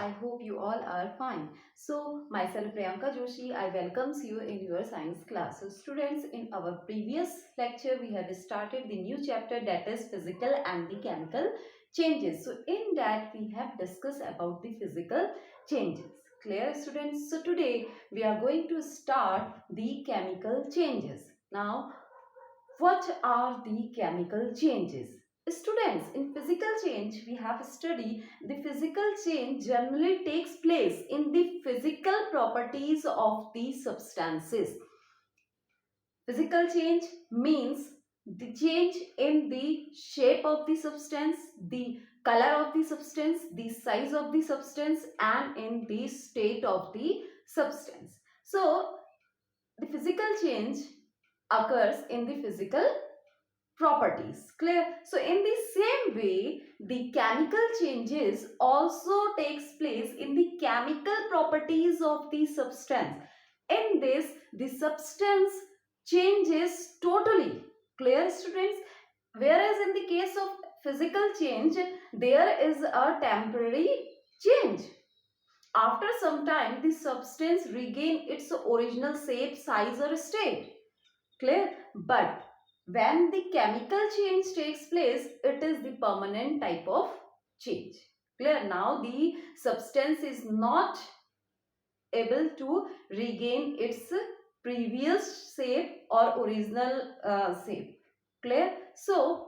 I hope you all are fine. So, myself Priyanka Joshi, I welcomes you in your science class. So, students, in our previous lecture, we have started the new chapter, that is physical and the chemical changes. So, in that, we have discussed about the physical changes. Clear, students? So, today, we are going to start the chemical changes. Now, what are the chemical changes? Students, in physical change, we have studied the physical change generally takes place in the physical properties of the substances. Physical change means the change in the shape of the substance, the color of the substance, the size of the substance, and in the state of the substance. So, the physical change occurs in the physical properties. Clear? So in the same way, the chemical changes also takes place in the chemical properties of the substance. In this, the substance changes totally. Clear, students? Whereas in the case of physical change, there is a temporary change. After some time, the substance regain its original shape, size or state. Clear? But when the chemical change takes place, it is the permanent type of change. Clear? Now the substance is not able to regain its previous shape or original shape. Clear? So,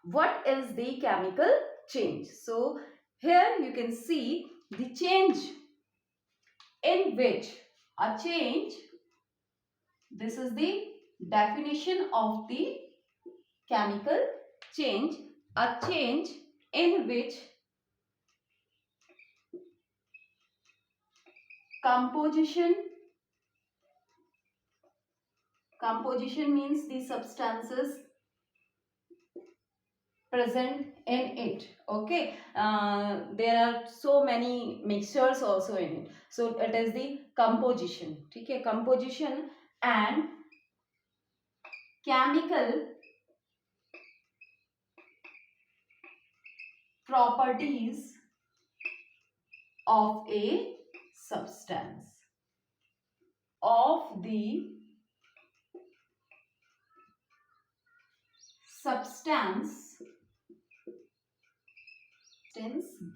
what is the chemical change? So, here you can see the change in which a change, this is the definition of the chemical change, a change in which composition means the substances present in it. Okay, there are so many mixtures also in it, so it is the composition. Okay, composition and chemical properties of a substance, of the substance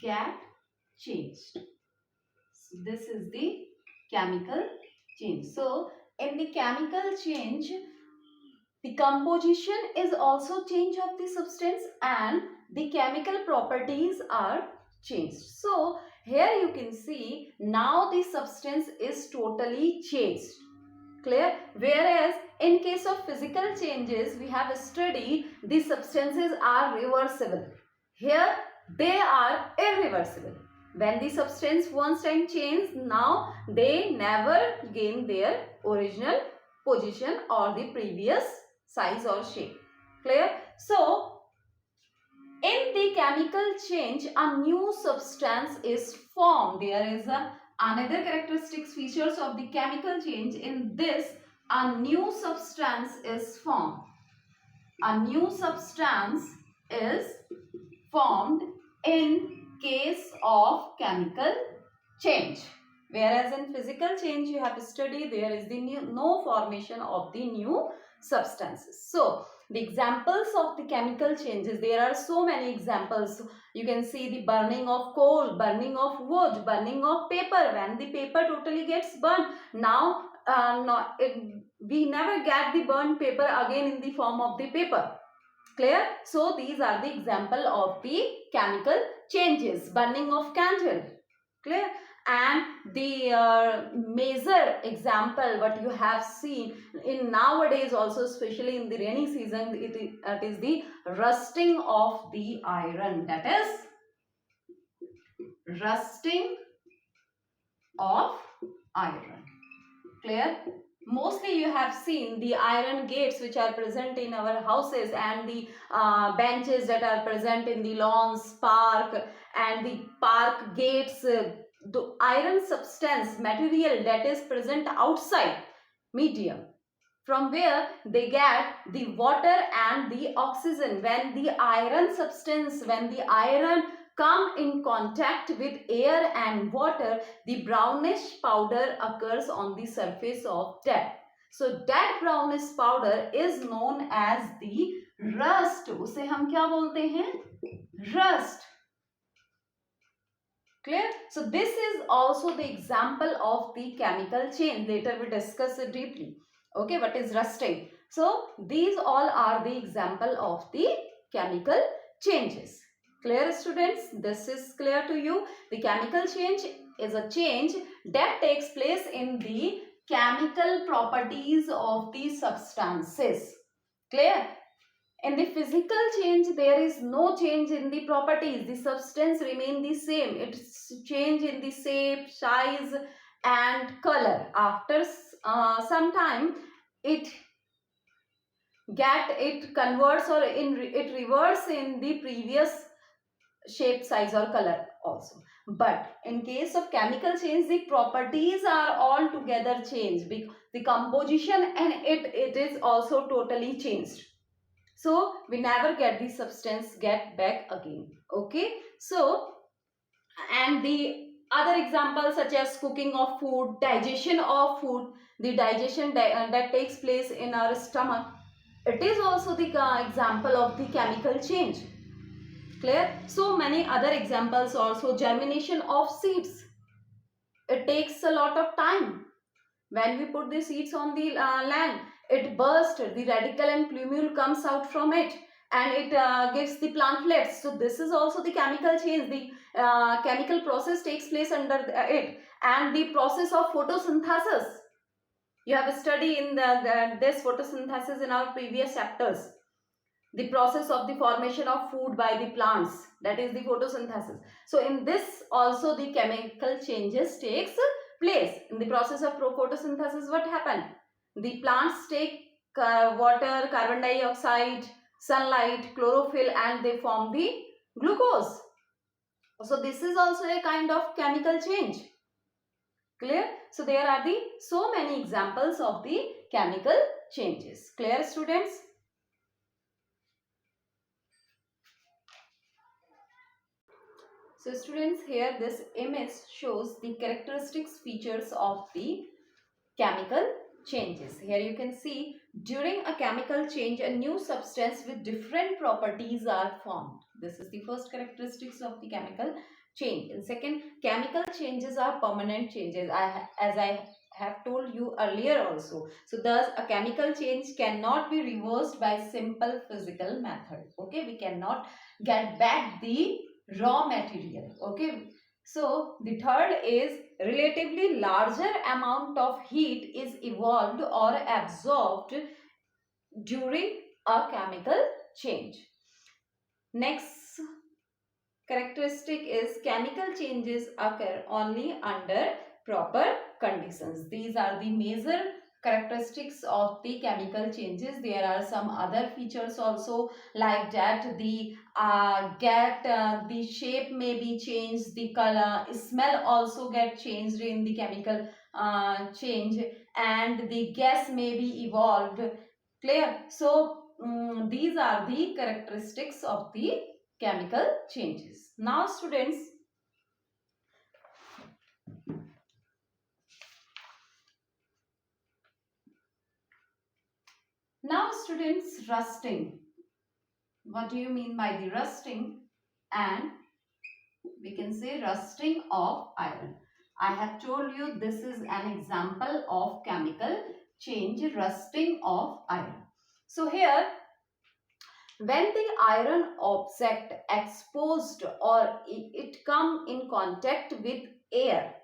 get changed. So this is the chemical change. So in the chemical change, the composition is also change of the substance and the chemical properties are changed. So here you can see now the substance is totally changed. Clear? Whereas in case of physical changes, we have studied the substances are reversible. Here they are irreversible. When the substance once time change, now they never gain their original position or the previous size or shape. Clear? So, in the chemical change, a new substance is formed. There is another characteristics features of the chemical change. In this, a new substance is formed. A new substance is formed in case of chemical change. Whereas in physical change, you have studied there is the no formation of the new substances. So, the examples of the chemical changes, there are so many examples. You can see the burning of coal, burning of wood, burning of paper. When the paper totally gets burned, now we never get the burnt paper again in the form of the paper. Clear? So these are the example of the chemical changes. Burning of candle. Clear? And the major example what you have seen in nowadays also, especially in the rainy season, it is the rusting of the iron. That is rusting of iron. Clear? Mostly you have seen the iron gates which are present in our houses and the benches that are present in the lawns, park and the park gates. The iron substance material that is present outside medium, from where they get the water and the oxygen. When the iron substance, when the iron come in contact with air and water, the brownish powder occurs on the surface of that. So that brownish powder is known as the rust. उसे हम क्या बोलते हैं? Rust. Clear? So this is also the example of the chemical change. Later we discuss it deeply. Okay, what is rusting? So these all are the example of the chemical changes. Clear, students? This is clear to you. The chemical change is a change that takes place in the chemical properties of the substances. Clear? In the physical change, there is no change in the properties. The substance remain the same. It's change in the shape, size and color. After some time, it converts or it reverts in the previous shape, size or color also. But in case of chemical change, the properties are altogether changed. The composition and it is also totally changed. So we never get the substance get back again. Okay. So, and the other examples such as cooking of food, digestion of food, the digestion that takes place in our stomach, it is also the example of the chemical change. Clear? So many other examples also. Germination of seeds. It takes a lot of time. When we put the seeds on the land, it bursts, the radicle and plumule comes out from it and it gives the plantlets. So this is also the chemical change. The chemical process takes place under it, and the process of photosynthesis. You have studied in this photosynthesis in our previous chapters. The process of the formation of food by the plants, that is the photosynthesis. So in this also the chemical changes takes place. In the process of photosynthesis, what happened? The plants take water, carbon dioxide, sunlight, chlorophyll, and they form the glucose. So this is also a kind of chemical change. Clear? So there are the so many examples of the chemical changes. Clear, students? So students, here this image shows the characteristics features of the chemical changes. Here you can see during a chemical change, a new substance with different properties are formed. This is the first characteristics of the chemical change. And second, chemical changes are permanent changes, as I have told you earlier also. So thus a chemical change cannot be reversed by simple physical method. Okay, we cannot get back the raw material. Okay, so the third is relatively larger amount of heat is evolved or absorbed during a chemical change. Next characteristic is chemical changes occur only under proper conditions. These are the major characteristics of the chemical changes. There are some other features also, like that the the shape may be changed, the color, smell also get changed in the chemical change, and the gas may be evolved. Clear? So these are the characteristics of the chemical changes. Now students, rusting. What do you mean by the rusting? And we can say rusting of iron. I have told you this is an example of chemical change, rusting of iron. So here, when the iron object exposed or it come in contact with air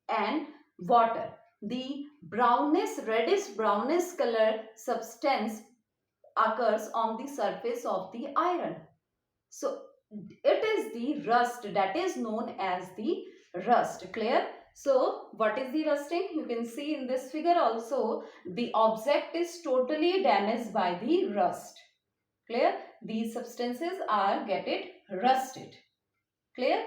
and water, the reddish brownish color substance occurs on the surface of the iron. So it is the rust that is known as the rust. Clear? So what is the rusting? You can see in this figure also, the object is totally damaged by the rust. Clear? These substances are rusted. Clear?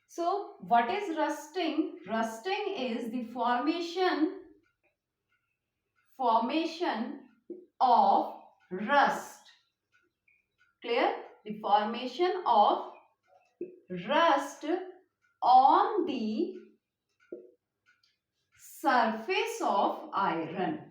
So what is rusting? Rusting is the formation of rust. Clear? The formation of rust on the surface of iron.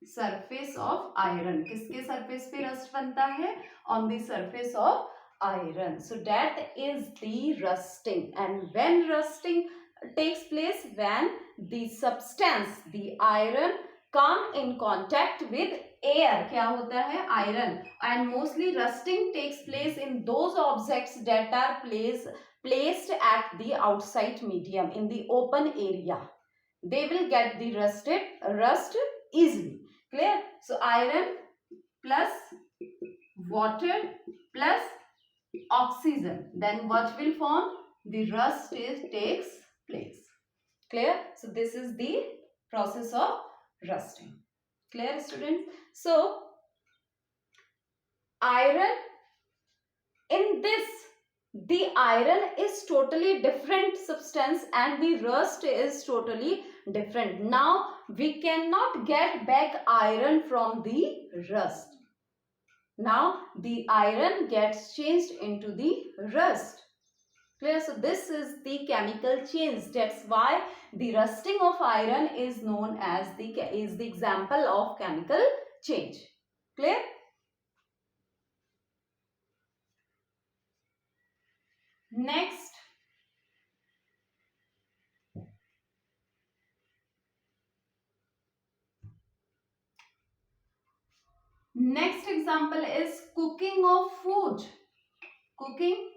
Surface of iron, किसके surface पे rust बनता है? On the surface of iron. So that is the rusting. And when rusting takes place, when the substance, the iron, come in contact with air, क्या होता है? Iron. And mostly rusting takes place in those objects that are placed at the outside medium, in the open area. They will get the rust easily. Clear? So iron plus water plus oxygen, then what will form? The rust takes place. Clear? So this is the process of rusting. Clear, students? So iron, in this, the iron is totally different substance and the rust is totally different. Now we cannot get back iron from the rust. Now the iron gets changed into the rust. Clear? So this is the chemical change. That's why the rusting of iron is known as the example of chemical change. Clear? Next, example is cooking of food. Cooking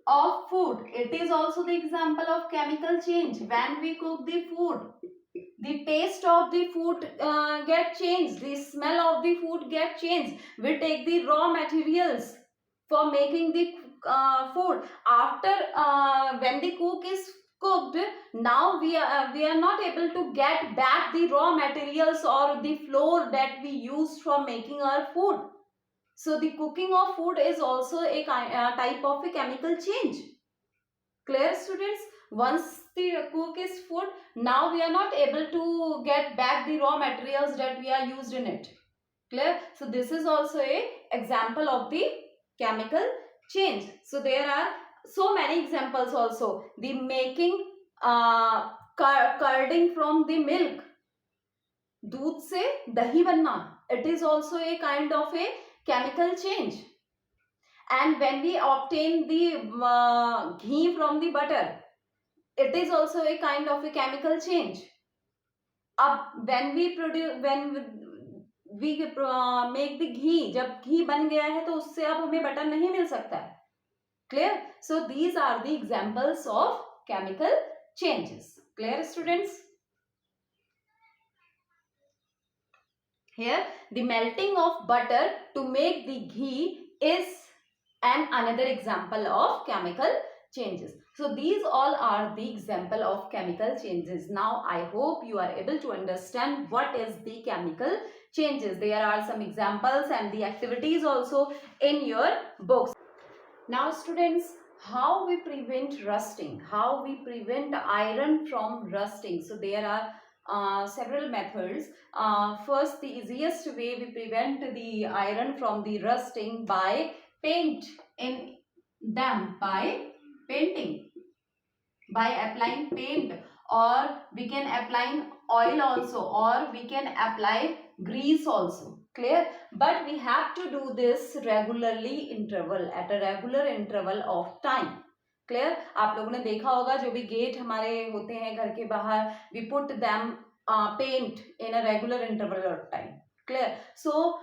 of food. It is also the example of chemical change. When we cook the food, the taste of the food get changed. The smell of the food get changed. We take the raw materials for making the food. After when the cook is cooked, now we are not able to get back the raw materials or the flour that we used for making our food. So the cooking of food is also a type of a chemical change. Clear, students? Once the cook is food, now we are not able to get back the raw materials that we are used in it. Clear? So this is also a example of the chemical change. So there are so many examples also. The making curding from the milk, दूध से दही बनना, it is also a kind of a chemical change. And when we obtain the ghee from the butter, it is also a kind of a chemical change. When we make the ghee, जब घी बन गया है तो उससे अब हमें butter नहीं मिल सकता है. Clear? So these are the examples of chemical changes. Clear, students? Here, the melting of butter to make the ghee is another example of chemical changes. So these all are the example of chemical changes. Now I hope you are able to understand what is the chemical changes. There are some examples and the activities also in your books. Now students, how we prevent rusting, how we prevent iron from rusting. So there are several methods. First, the easiest way we prevent the iron from the rusting by paint in them, by painting, by applying paint, or we can apply oil also, or we can apply grease also. Clear? But we have to do this regularly interval, at a regular interval of time. Clear? आप लोगों ने देखा होगा जो भी gate हमारे होते हैं घर के बाहर, we put them paint in a regular interval of time. Clear? So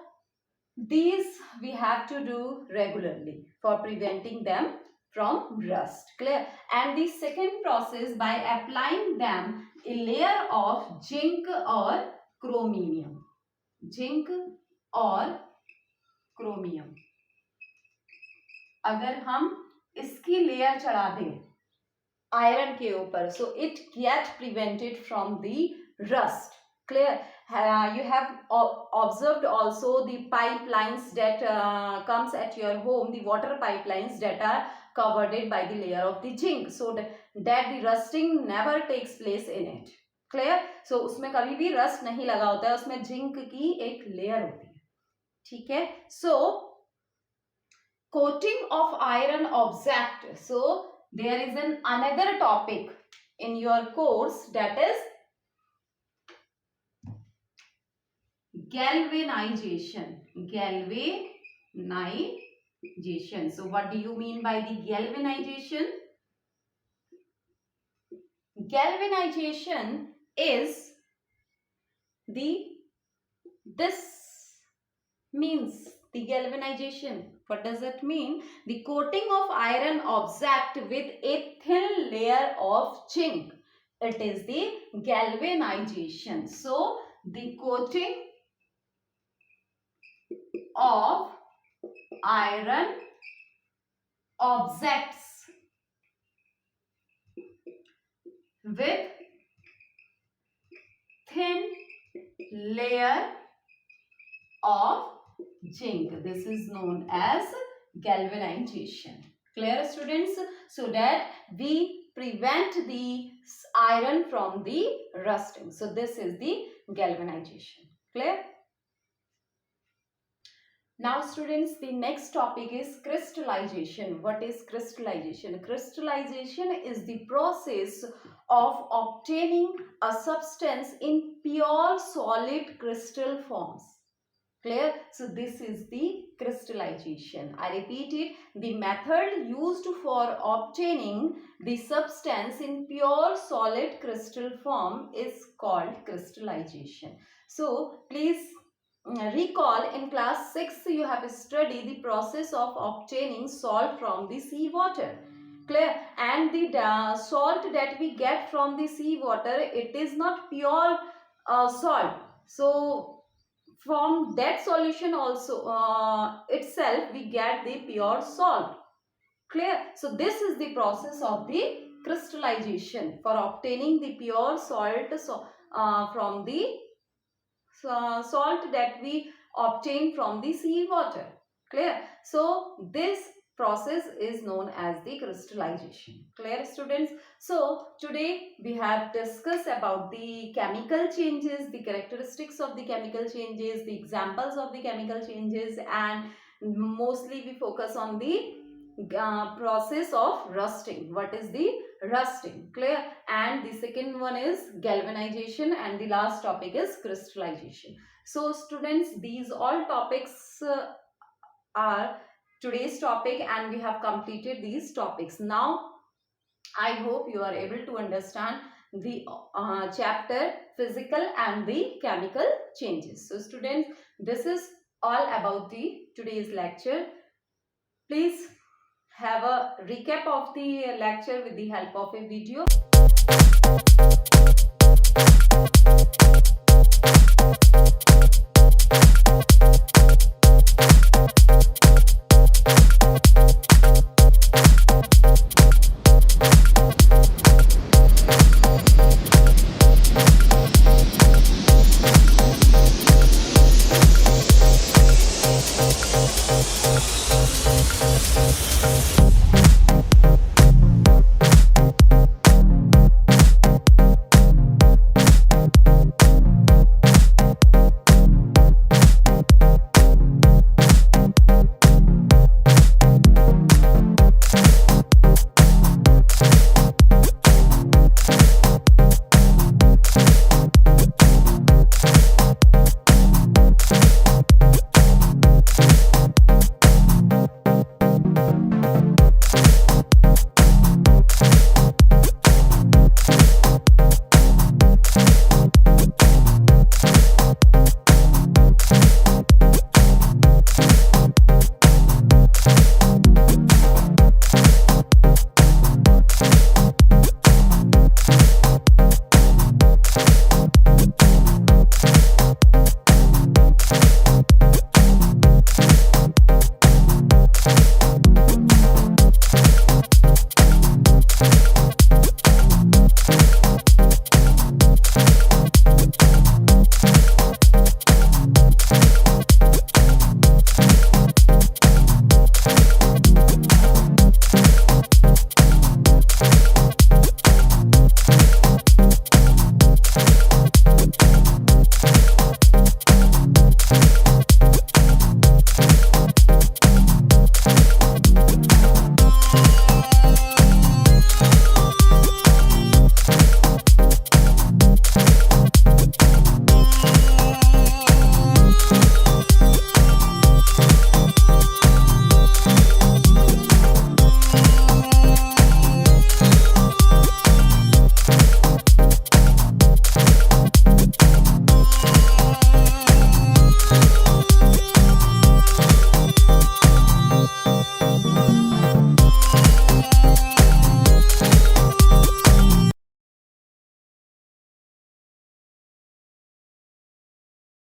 these we have to do regularly for preventing them from rust. Clear? And the second process, by applying them a layer of zinc or chromium. Zinc और chromium, अगर हम इसकी layer चढ़ा दें iron के ऊपर, so it get prevented from the rust. Clear? You have observed also the pipelines that comes at your home, the water pipelines that are covered by the layer of the zinc, so that the rusting never takes place in it. Clear? So उसमें कभी भी rust नहीं लगा होता है, उसमें zinc की एक लेयर होती है. ठीक है. So coating of iron object. So there is another topic in your course, that is galvanization. Galvanization. So what do you mean by the galvanization? Galvanization is the this means the galvanization. What does it mean? The coating of iron object with a thin layer of zinc. It is the galvanization. So the coating of iron objects with thin layer of zinc. This is known as galvanization. Clear, students? So that we prevent the iron from the rusting. So this is the galvanization. Clear? Now students, the next topic is crystallization. What is crystallization? Crystallization is the process of obtaining a substance in pure solid crystal forms. Clear? So this is the crystallization. I repeat it. The method used for obtaining the substance in pure solid crystal form is called crystallization. So please recall, in class 6 you have studied the process of obtaining salt from the sea water. Clear? And the salt that we get from the sea water, it is not pure salt. So from that solution also itself we get the pure salt. Clear? So this is the process of the crystallization for obtaining the pure salt from the salt that we obtain from the sea water. Clear? So this process is known as the crystallization. Clear, students? So today we have discussed about the chemical changes, the characteristics of the chemical changes, the examples of the chemical changes, and mostly we focus on the process of rusting. What is the rusting? Clear? And the second one is galvanization, and the last topic is crystallization. So students, these all topics are today's topic, and we have completed these topics. Now I hope you are able to understand the chapter physical and the chemical changes. So students, this is all about the today's lecture. Please have a recap of the lecture with the help of a video.